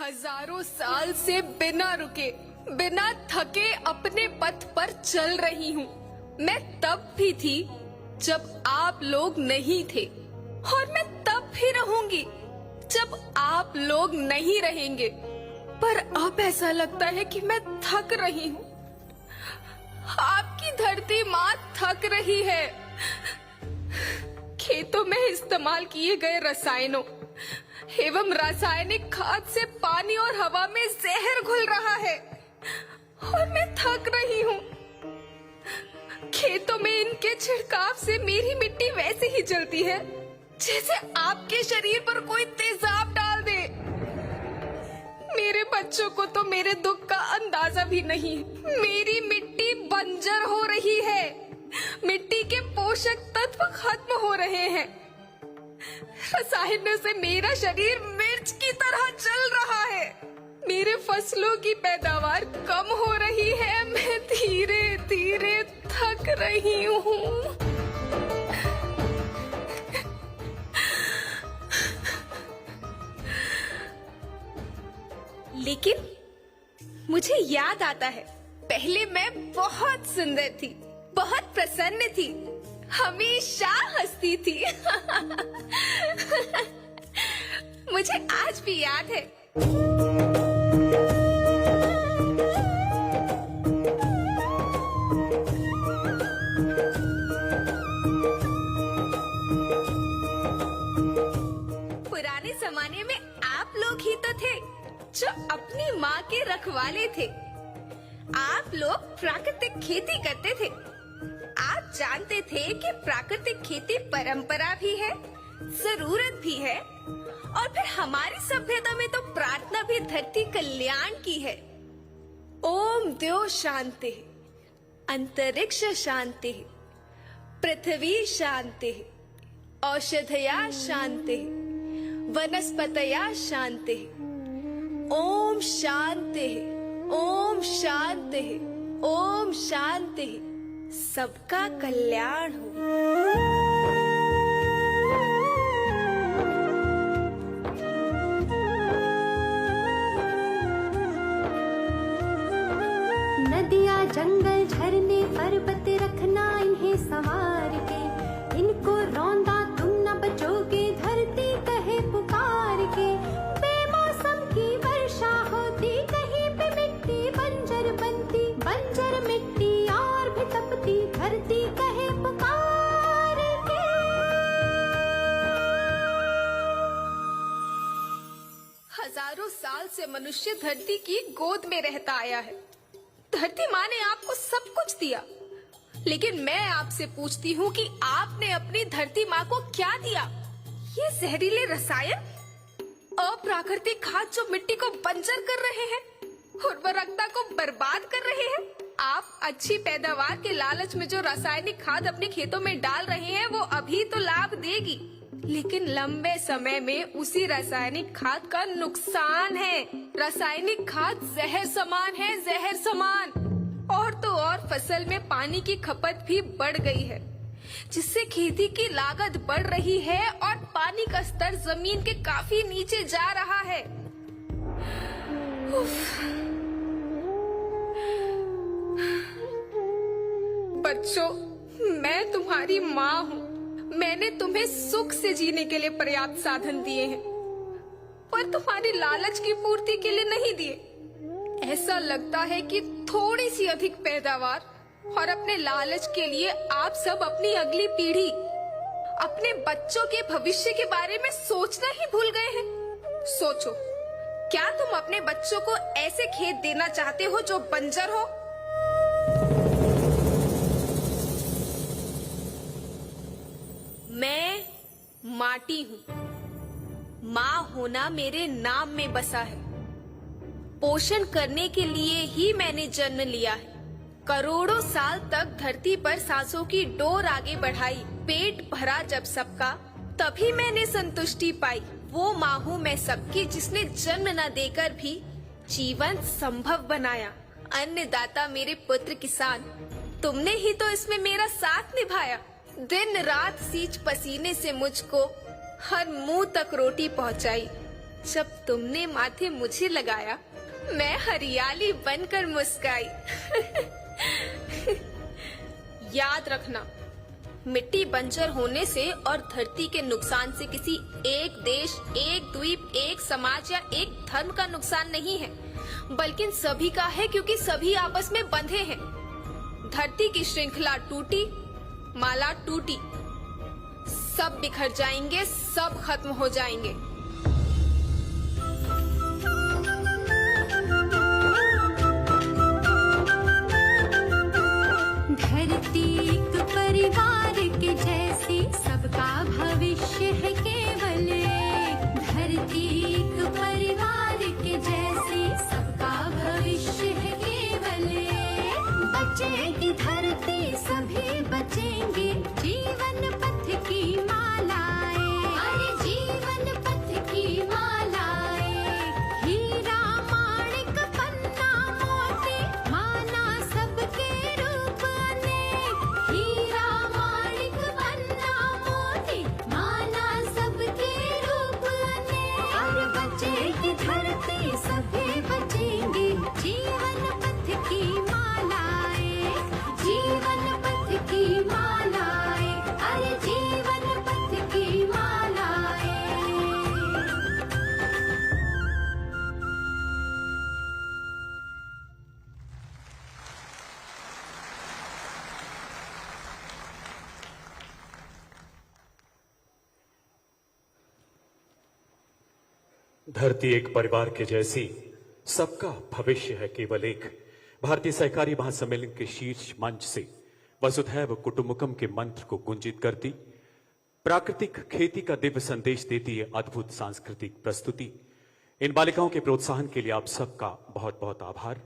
हजारों साल से बिना रुके, बिना थके अपने पथ पर चल रही हूँ। मैं तब भी थी जब आप लोग नहीं थे, और मैं तब भी रहूंगी जब आप लोग नहीं रहेंगे। पर अब ऐसा लगता है कि मैं थक रही हूँ। आपकी धरती माँ थक रही है। खेतों में इस्तेमाल किए गए रसायनों एवं रासायनिक खाद से पानी और हवा में जहर घुल रहा है, और मैं थक रही हूँ। खेतों में इनके छिड़काव से मेरी मिट्टी वैसे ही जलती है जैसे आपके शरीर पर कोई तेजाब डाल दे। मेरे बच्चों को तो मेरे दुख का अंदाजा भी नहीं। मेरी मिट्टी बंजर हो रही है। मिट्टी के पोषक तत्व खत्म हो रहे हैं। रसायनों से मेरा शरीर मिर्च की तरह जल रहा है। मेरे फसलों की पैदावार कम हो रही है। मैं धीरे धीरे थक रही हूँ। लेकिन मुझे याद आता है, पहले मैं बहुत सुंदर थी, बहुत प्रसन्न थी, हमेशा हंसती थी। मुझे आज भी याद है। पुराने जमाने में आप लोग ही तो थे जो अपनी माँ के रखवाले थे। आप लोग प्राकृतिक खेती करते थे। आप जानते थे कि प्राकृतिक खेती परंपरा भी है, जरूरत भी है, और फिर हमारी सभ्यता में तो प्रार्थना भी धरती कल्याण की है। ओम द्यो शांति, अंतरिक्ष शांति, पृथ्वी शांति, औषधया शांति, वनस्पतया शांति। ओम शांति, ओम शांति, ओम शांति। सबका कल्याण हो। नदियाँ जंगल झरने पर्वत रखना इन्हें संवार के, इनको रौंदा तुम न बचोगे धरती कहे पुकार के। बेमौसम की वर्षा होती, कहीं पे मिट्टी बंजर बनती, बंजर मिट्टी और भी तपती, धरती कहे पुकार के। हजारों साल से मनुष्य धरती की गोद में रहता आया है। धरती माँ ने आपको सब कुछ दिया, लेकिन मैं आपसे पूछती हूँ कि आपने अपनी धरती माँ को क्या दिया? ये जहरीले रसायन, अप्राकृतिक खाद जो मिट्टी को बंजर कर रहे हैं, उर्वरकता को बर्बाद कर रहे हैं। आप अच्छी पैदावार के लालच में जो रासायनिक खाद अपने खेतों में डाल रहे हैं, वो अभी तो लाभ देगी, लेकिन लंबे समय में उसी रासायनिक खाद का नुकसान है। रासायनिक खाद जहर समान है, जहर समान। और तो और फसल में पानी की खपत भी बढ़ गई है, जिससे खेती की लागत बढ़ रही है और पानी का स्तर जमीन के काफी नीचे जा रहा है। बच्चों, मैं तुम्हारी माँ हूँ। मैंने तुम्हें सुख से जीने के लिए पर्याप्त साधन दिए हैं, पर तुम्हारी लालच की पूर्ति के लिए नहीं दिए। ऐसा लगता है कि थोड़ी सी अधिक पैदावार और अपने लालच के लिए आप सब अपनी अगली पीढ़ी, अपने बच्चों के भविष्य के बारे में सोचना ही भूल गए हैं। सोचो, क्या तुम अपने बच्चों को ऐसे खेत देना चाहते हो जो बंजर हो? मैं माटी हूँ। माँ होना मेरे नाम में बसा है। पोषण करने के लिए ही मैंने जन्म लिया है। करोड़ों साल तक धरती पर सांसों की डोर आगे बढ़ाई। पेट भरा जब सबका, तभी मैंने संतुष्टि पाई। वो माँ हूँ मैं सबकी, जिसने जन्म न देकर भी जीवन संभव बनाया। अन्नदाता मेरे पुत्र किसान, तुमने ही तो इसमें मेरा साथ निभाया। दिन रात सींच पसीने से मुझको हर मुंह तक रोटी पहुंचाई। जब तुमने माथे मुझे लगाया, मैं हरियाली बनकर मुस्काई। याद रखना, मिट्टी बंजर होने से और धरती के नुकसान से किसी एक देश, एक द्वीप, एक समाज या एक धर्म का नुकसान नहीं है, बल्कि सभी का है, क्योंकि सभी आपस में बंधे हैं। धरती की श्रृंखला टूटी, माला टूटी, सब बिखर जाएंगे, सब खत्म हो जाएंगे। धरती एक परिवार के जैसी, सबका भविष्य है केवल एक। धरती एक परिवार के जैसी, सबका भविष्य है केवल एक। बचेगी धरती, सभी बचेंगे, जीवन पथ की मालाएं, अरे जीवन पथ की मालाएं। हीरा माणिक पन्ना मोती, माना सबके रूप अनेक। हीरा माणिक पन्ना मोती, माना सबके रूप अनेक। अरे बचेगी धरती, सभी बचेंगे, जीवन पथ की मालाएं, जीवन पथ की मालाएं, अरे जीवन पथ की मालाएं। धरती एक परिवार के जैसी, सबका भविष्य है केवल एक। भारतीय सहकारी महासम्मेलन के शीर्ष मंच से वसुधैव कुटुंबकम के मंत्र को गुंजित करती, प्राकृतिक खेती का दिव्य संदेश देती है अद्भुत सांस्कृतिक प्रस्तुति। इन बालिकाओं के प्रोत्साहन के लिए आप सबका बहुत बहुत आभार।